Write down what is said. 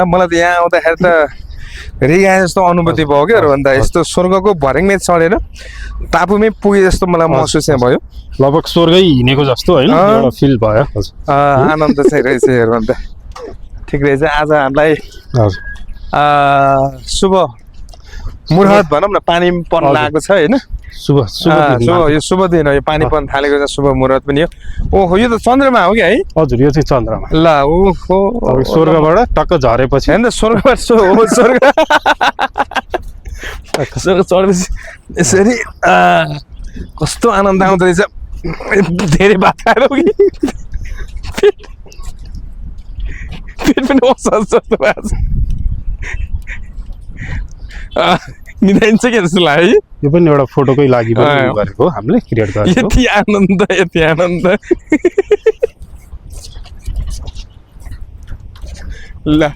मलाई त यहाँ आउँदाखेरि त रिगा जस्तो अनुभूति भयो क्या भन्दा यस्तो स्वर्गको भर्याङमै चढेर टापुमै पुगे जस्तो मलाई महसुस चाहिँ भयो लगभग स्वर्गै हिँडेको जस्तो होइन एउटा फिल भयो हजुर आनन्द चाहिँ रहेछ हेर भन्दा ठिक रहेछ आज हामीलाई हजुर शुभ मुहूर्त भनौँ न पानी पर्न लागेको छ होइन शुभ यो शुभ दिन हो यो पानी पर्न थालेको छ शुभ मुहूर्त पनि हो ओहो यो त चन्द्रमा हो कि है हजुर यो चाहिँ चन्द्रमा ल ओहो स्वर्गबाट टक्क झरेपछि होइन स्वर्गबाट स्वर्ग चढेपछि यसरी कस्तो आनन्द आउँदो रहेछ धेरै भात खाएर हो कि पेट पनि असहज जस्तो भएको छ निदाइन्छ के जस्तो लाग्यो यो पनि एउटा फोटोकै लागि गरेको हामीले क्रिएट गरेको यति आनन्द ल